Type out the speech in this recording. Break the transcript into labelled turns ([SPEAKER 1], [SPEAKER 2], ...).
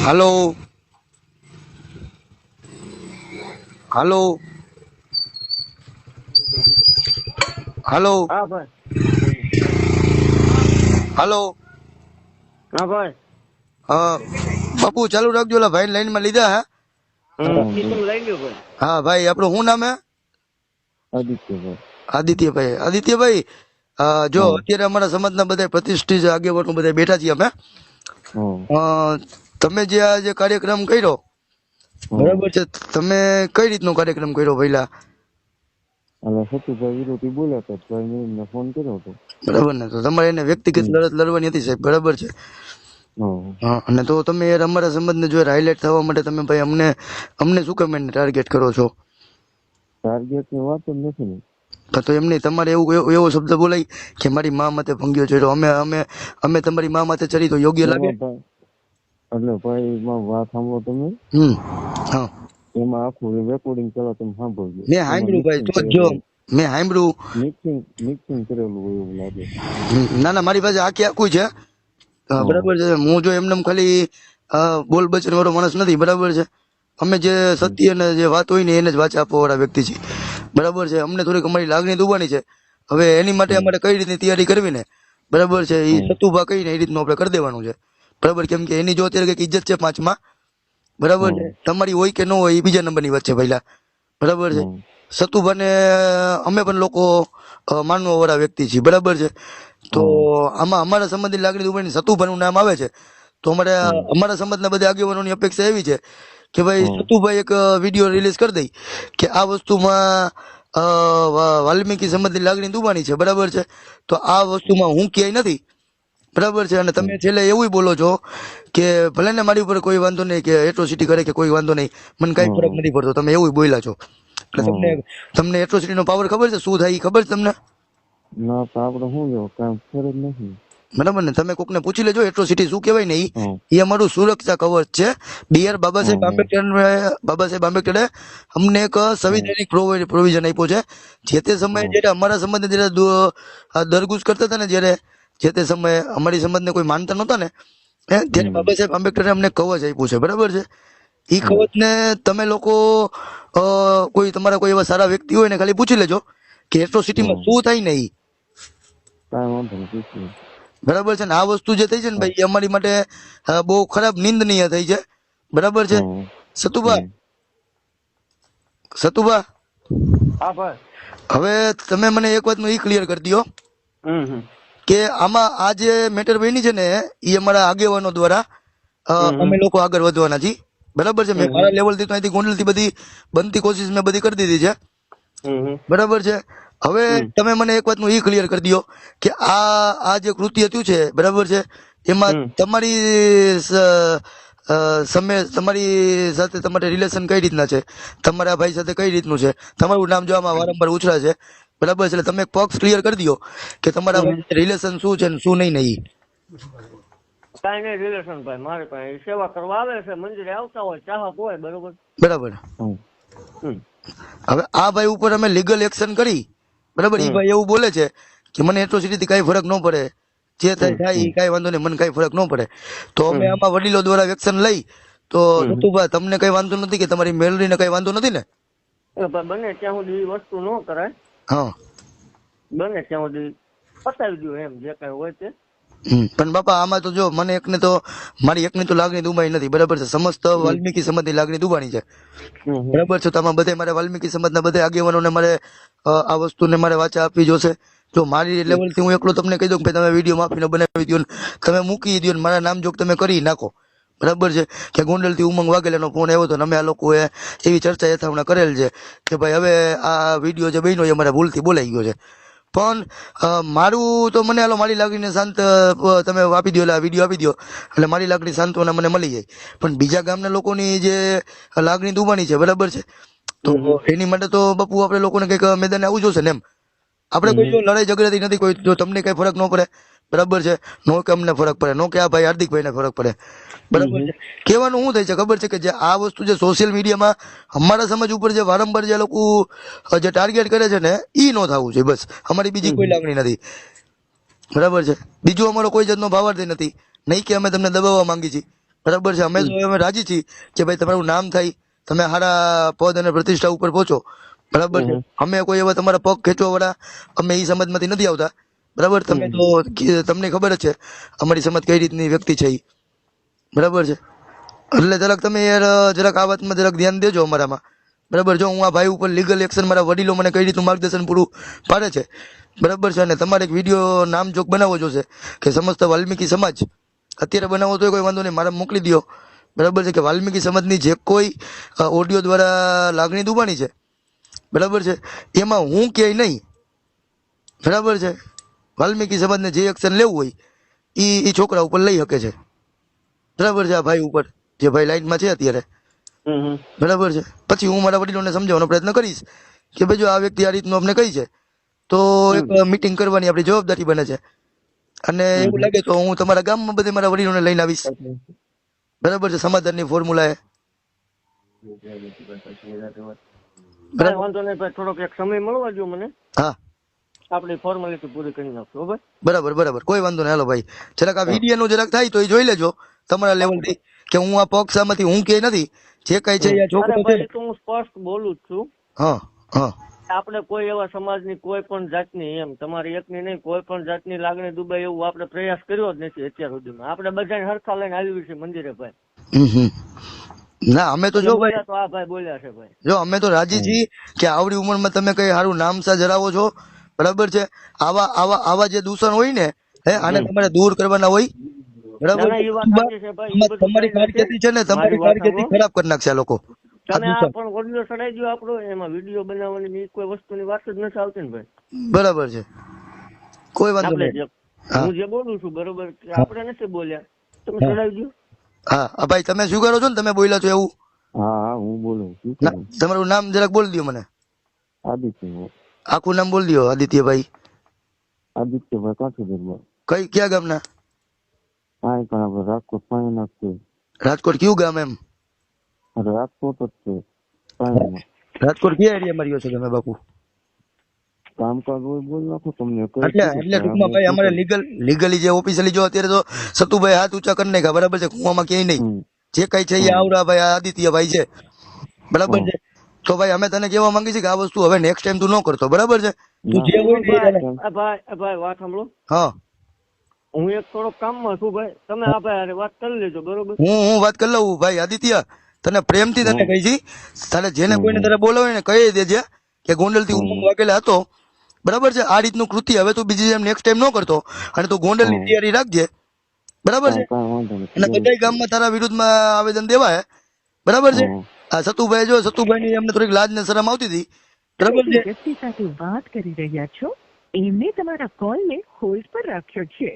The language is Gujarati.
[SPEAKER 1] હાલો હાલો હાલો
[SPEAKER 2] હા ભાઈ.
[SPEAKER 1] હાલો
[SPEAKER 2] હા ભાઈ.
[SPEAKER 1] બાપુ ચાલુ રાખજો, ઓલા ભાઈ લાઈન માં લીધા હે.
[SPEAKER 2] તમે લઈ લ્યો ભાઈ.
[SPEAKER 1] હા ભાઈ, આપણું શું નામ હે?
[SPEAKER 3] આદિત્યભાઈ.
[SPEAKER 1] આદિત્યભાઈ. આદિત્યભાઈ, જો અત્યારે અમારા સમાજના બધા પ્રતિષ્ઠિત આગેવાનો બધા બેઠા છીએ અમે. તમે જે આ જે કાર્યક્રમ કર્યો, બરાબર છે, તમે કઈ રીતનો કાર્યક્રમ કર્યો પહેલા?
[SPEAKER 3] સતુભાઈ વિરોધી બોલ્યા હતા, ભાઈ મેં એમને ફોન કર્યો હતો.
[SPEAKER 1] બરાબર ને, તો તમારે એને વ્યક્તિગત લડત લડવાની હતી સાહેબ, બરાબર છે. હા, અને તો તમે યાર અમારા સંબંધને જો હાઇલાઇટ થવા માટે તમે ભાઈ અમને શું કામ એને ટાર્ગેટ કરો છો?
[SPEAKER 3] ટાર્ગેટ ની વાત જ નથી ને.
[SPEAKER 1] તો એમ નહીં, તમારે એવો શબ્દ બોલાય કે મારી મા માથે ભંગ્યો ચડ્યો, અમે તમારી મા માથે ચડી તો યોગ્ય લાગે?
[SPEAKER 3] એટલે ભાઈ વાત સાંભળો તમે.
[SPEAKER 1] હા,
[SPEAKER 3] એમાં આખું રેકોર્ડિંગ કરો, તમે સાંભળજો.
[SPEAKER 1] મેં સાંભળ્યું ભાઈ, તો જો મેં સાંભળ્યું.
[SPEAKER 3] મિક્સિંગ કરેલું હોય એવું લાગે.
[SPEAKER 1] ના મારી પાસે આખું છે, બરાબર છે. હું જો એમને ખાલી બોલ બચન વાળો માણસ નથી, બરાબર છે. અમે જે સત્ય અને જે વાત હોય ને એને જ વાંચા આપવા વાળા વ્યક્તિ છીએ, બરાબર છે. અમને થોડીક અમારી લાગણી દુબાની છે. હવે એની માટે અમારે કઈ રીતની તૈયારી કરવી ને, બરાબર છે, એ સતુભા કહીને એ રીતનું આપણે કરી દેવાનું છે, બરાબર. કેમ કે એની જો અત્યારે કઈક ઇજ્જત છે 5માં, બરાબર છે. તમારી હોય કે ન હોય એ બીજા નંબરની વાત છે પહેલા, બરાબર છે. સતુભાને અમે પણ લોકો માનવા વાળા વ્યક્તિ છીએ, બરાબર છે. તો આમાં અમારા સંબંધની લાગણી દુબાની સતુભાનું નામ આવે છે, તો અમારા સમાજના બધા આગેવાનોની અપેક્ષા એવી છે કે ભાઈ સતુભાઈ એક વિડીયો રિલીઝ કરી દઈ કે આ વસ્તુમાં વાલ્મીકી સમાજની લાગણી દુબાની છે, બરાબર છે. તો આ વસ્તુમાં હું ક્યાંય નથી, બરાબર છે. અને તમે છેલ્લે એવું બોલો છો કે ભલે ને મારી ઉપર કોઈ વાંધો નહીં, કે એટ્રોસિટી કરે કે કોઈ વાંધો નહીં, મને કઈ ફરક નથી પડતો, તમે એવું બોલ્યા છો. એટલે તમને એટ્રોસિટી નો પાવર ખબર છે શું થાય એ ખબર છે તમને?
[SPEAKER 3] ના, તો આપણે શું જો કામ ફરજ નથી,
[SPEAKER 1] બરાબર ને. તમે કોકને પૂછી લેજો એટ્રોસિટી શું કહેવાય ને, એ અમારું સુરક્ષા કવચ છે. બીઆર બાબા સાહેબ આંબેડકરે અમને એક સંવિધાનિક પ્રોવિઝન આપ્યો છે. જે તે સમયે જયારે અમારા સંબંધને જયારે દરગુજ કરતા હતા ને, જયારે જે તે સમયે અમારી સંબંધને કોઈ માનતા નહોતા ને, ત્યારે બાબા સાહેબ આંબેડકરે અમને કવચ આપ્યું છે, બરાબર છે. એ કવચને તમે લોકો કોઈ તમારા કોઈ એવા સારા વ્યક્તિ હોય ને ખાલી પૂછી લેજો કે એટ્રોસિટીમાં શું થાય ને એ,
[SPEAKER 3] કાંઈ વાંધો નથી.
[SPEAKER 1] બરાબર છે ને. આ વસ્તુ જે થઈ છે ને ભાઈ, અમારી માટે બહુ ખરાબ નિંદનીય થઈ છે, બરાબર છે. સતુભા
[SPEAKER 2] હા ભાઈ.
[SPEAKER 1] હવે તમે મને એક વાતનું ઈ ક્લિયર કરી દો કે આમાં આ જે મેટર બની છે ને, એ અમારા આગેવાનો દ્વારા અમે લોકો આગળ વધવાના છીએ, બરાબર છે. મેં મારા લેવલથી તો અહીંથી ગોંડલથી બધી બનતી કોશિશ મેં બધી કરી દીધી છે, બરાબર છે. હવે તમે મને એક વાતનું ઈ ક્લિયર કરી દો કે આ જે કૃત્ય થયું છે, બરાબર છે, એમાં તમારી સાથે તમારે રિલેશન કઈ રીતના છે, તમારા ભાઈ સાથે કઈ રીતનું છે, તમારું નામ જો આમાં વારંવાર ઉછળા છે, બરાબર છે. એટલે તમે એક પક્ષ ક્લિયર કરી દો કે તમારા રિલેશન શું છે ને શું નહીં.
[SPEAKER 2] કઈ નહીં રિલેશન ભાઈ, મારે પાસે સેવા કરવા આવે છે, મંદિરે આવતા હોય, ચાહક હોય,
[SPEAKER 1] બરાબર. હવે આ ભાઈ ઉપર અમે લીગલ એક્શન કરી, બરાબર. એ ભાઈ એવું બોલે છે કે મને એટ્રોસિટીથી કઈ ફરક ન પડે, જે થાય એ કઈ વાંધો નહીં, મને કઈ ફરક ન પડે. તો અમે આમાં વડીલો દ્વારા એક્શન લઈ તો સતુભાઈ તમને કઈ વાંધો નથી કે તમારી મેલરીને કઈ વાંધો નથી ને?
[SPEAKER 2] બને ત્યાં સુધી એ વસ્તુ ન કરાય.
[SPEAKER 1] હા,
[SPEAKER 2] બને ત્યાં સુધી પતાવી દો એમ, જે કઈ હોય તે.
[SPEAKER 1] પણ બાપા આમાં તો જો મને એકને તો મારી એકની તો લાગણી દુબાઈ નથી, બરાબર છે. સમસ્ત વાલ્મીકી સમાજની લાગણી દુબાણી છે, બરાબર છે. તો આમાં બધે મારે વાલ્મીકી સમાજના બધા આગેવાનોને મારે આ વસ્તુને મારે વાચા આપવી જોશે. જો મારી લેવલથી હું એકલો તમને કહી દઉં કે તમે વિડીયો માફીને બનાવી દો, તમે મૂકી દો, મારા નામ જોગ તમે કરી નાખો, બરાબર છે. કે ગોંડલથી ઉમંગ વાઘેલાનો ફોન આવ્યો હતો ને અમે આ લોકોએ એવી ચર્ચા યથાવણા કરેલ છે કે ભાઈ હવે આ વિડીયો જે બન્યો એ અમારા ભૂલથી બોલાઈ ગયો છે. પણ મારું તો મને હાલો મારી લાગણીને શાંત તમે આપી દો, એટલે આ વિડીયો આપી દો એટલે મારી લાગણી સાંત્વના મને મળી જાય. પણ બીજા ગામના લોકોની જે લાગણી દુબાની છે, બરાબર છે, તો એની માટે તો બાપુ આપણે લોકોને કંઈક મેદાને આવવું જોશે ને એમ. આપણે કોઈ જો લડાઈ ઝઘડાથી નથી, કોઈ જો તમને કઈ ફરક ન પડે, બરાબર છે, નો કે અમને ફરક પડે, નો કે આ ભાઈ હાર્દિકભાઈને ફરક પડે, બરાબર છે. કહેવાનું શું થાય છે ખબર છે કે જે આ વસ્તુ જે સોશિયલ મીડિયામાં અમારા સમાજ ઉપર જે વારંવાર જે લોકો જે ટાર્ગેટ કરે છે ને, ઈ ન થવું જોઈએ, બસ. અમારી બીજી કોઈ લાગણી નથી, બરાબર છે. બીજું અમારો કોઈ જાતનો ભાવાર્થ નથી, નહીં કે અમે તમને દબાવવા માંગી છીએ, બરાબર છે. અમે રાજી છીએ કે ભાઈ તમારું નામ થાય, તમે સારા પદ અને પ્રતિષ્ઠા ઉપર પહોંચો. બરાબર છે. અમે કોઈ એવા તમારા પગ ખેંચવા વાળા અમે એ સમાજમાંથી નથી આવતા. બરાબર, તમે તો તમને ખબર જ છે અમારી સમાજ કઈ રીતની વ્યક્તિ છે ઈ. બરાબર છે. એટલે જરાક તમે યાર જરાક આ વાતમાં જરાક ધ્યાન દેજો અમારામાં. બરાબર, જો હું આ ભાઈ ઉપર લીગલ એક્શન, મારા વડીલો મને કઈ રીતનું માર્ગદર્શન પૂરું પાડે છે. બરાબર છે. અને તમારે એક વિડીયો નામજોગ બનાવવો જોશે કે સમસ્ત વાલ્મીકી સમાજ, અત્યારે બનાવો તો કોઈ વાંધો નહીં, મારા મોકલી દો. બરાબર છે, કે વાલ્મીકી સમાજની જે કોઈ ઓડિયો દ્વારા લાગણી દુબાણી છે, બરાબર છે, એમાં હું ક્યાંય નહીં. બરાબર છે. વાલ્મીકી સમાજને જે એક્શન લેવું હોય એ છોકરા ઉપર લઈ શકે છે. બરાબર છે. આ ભાઈ ઉપર, જે ભાઈ લાઈનમાં છે અત્યારે, બરાબર છે. પછી હું મારા વડીલોને સમજાવવાનો પ્રયત્ન કરીશ કે ભાઈ જો આ વ્યક્તિ આ રીતનું અમને કહી છે તો એક મીટિંગ કરવાની આપણી જવાબદારી બને છે. અને એવું લાગે તો હું તમારા ગામમાં બધે મારા વડીલોને લઈને આવીશ. બરાબર છે. સમાધાનની ફોર્મ્યુલા
[SPEAKER 2] કાંઈ વાંધો નહીં ભાઈ, થોડોક એક સમય મળવા જો મને,
[SPEAKER 1] હા,
[SPEAKER 2] આપણી ફોર્માલિટી પૂરી કરી નાખશું. બરાબર,
[SPEAKER 1] બરાબર બરાબર, કોઈ વાંધો નહીં. હાલો ભાઈ, જરાક આ વિડીયો નું જરાક થાય તો એ જોઈ લેજો તમારા લેવલથી કે હું આ પક્ષામાંથી હું કે નથી, જે કઈ છે એ છોકરો છે.
[SPEAKER 2] તો હું સ્પષ્ટ બોલું જ છું.
[SPEAKER 1] હા હા,
[SPEAKER 2] આપણે કોઈ એવા સમાજની કોઈ પણ જાતની, એમ તમારી એકની નહીં, કોઈ પણ જાતની લાગણી દુબાય એવું આપણે પ્રયાસ કર્યો જ નથી અત્યાર સુધીમાં. આપણે બધાને હરખા લઈને આવી છે મંદિરે ભાઈ.
[SPEAKER 1] ના અમે તો જો ભાઈ,
[SPEAKER 2] તો આ ભાઈ બોલ્યા છે ભાઈ,
[SPEAKER 1] જો અમે તો રાજી છીએ કે આવડી ઉંમરમાં તમે કઈ સારું નામસા ધરાવો છો. બરાબર છે. આવા આવા આવા જે દૂષણ હોય ને, આને તમારે દૂર કરવાના હોય. બરાબર, તમારી કારકિર્દી છે ને, તમારી કારકિર્દી ખરાબ કરી નાખશે આ લોકો.
[SPEAKER 2] તમે આ પણ ઓડિયો ચડાઈ દો આપણો, એમાં વિડીયો બનાવવાની કોઈ વસ્તુની વાત જ નથી આવતી ને ભાઈ.
[SPEAKER 1] બરાબર છે, કોઈ વાંધો નહીં.
[SPEAKER 2] હું જે બોલું છું બરોબર, આપણે નથી બોલ્યા, તમે ચડાવી દો.
[SPEAKER 1] હા ભાઈ, તમે શું કરો છો ને, તમે બોલ્યા છો એવું?
[SPEAKER 3] હા હું બોલું છું.
[SPEAKER 1] તમારું નામ જરાક બોલી દો મને.
[SPEAKER 3] આદિત્ય.
[SPEAKER 1] આખું નામ બોલી દો. આદિત્યભાઈ.
[SPEAKER 3] આદિત્યભાઈ કાઠીગઢ.
[SPEAKER 1] કઈ ક્યાં ગામના?
[SPEAKER 3] હા પણ આપણે રાજકોટ પાણી છે.
[SPEAKER 1] રાજકોટ કયું ગામ? એમ
[SPEAKER 3] રાજકોટ જ છે પાણીમાં.
[SPEAKER 1] રાજકોટ કયા એરિયામાં રહ્યો છો તમે બાપુ?
[SPEAKER 3] કામકાજ હોય બોલ નાખો તમને.
[SPEAKER 1] એટલે ટૂંકમાં ભાઈ અમારે લીગલી જે ઓફિશિયલી જો અત્યારે તો સતુભાઈ હાથ ઊંચા કરી નાખ્યા. બરાબર છે. કુવામાં ક્યાંય નહીં, જે કઈ છે એ આવડા ભાઈ આદિત્યભાઈ છે. બરાબર છે. તો ભાઈ અમે તને કેવા માંગી છે કે આ વસ્તુ હવે નેક્સ્ટ ટાઈમ તું ન કરતો. બરાબર છે. તું જે હોય
[SPEAKER 2] ભાઈ વાત સાંભળો.
[SPEAKER 1] હા,
[SPEAKER 2] હું એક થોડોક કામમાં છું ભાઈ, તમે આ ભાઈ વાત કરી લેજો. બરોબર,
[SPEAKER 1] હું વાત કરી લઉં ભાઈ. આદિત્ય, તને પ્રેમથી તને કહી છી, તારે જેને કોઈને તારે બોલાવે ને કહી દેજે કે ગોંડલ થી ઉમંગ વાગેલા હતો. બરાબર છે. આ રીતનું કૃત્ય હવે તું બીજી જેમ નેક્સ્ટ ટાઈમ ન કરતો, અને તું ગોંડલ ની તૈયારી રાખજે. બરાબર છે. અને બધા ગામમાં તારા વિરુદ્ધમાં આવેદન દેવાય. બરાબર છે. આ સતુભાઈ, જો સતુભાઈ ની એમને થોડીક લાજ ને શરમ આવતી હતી. બરાબર છે.
[SPEAKER 4] વ્યક્તિ સાથે વાત કરી રહ્યા છો, એમને તમારા કોલને હોલ્ડ પર રાખ્યો છે.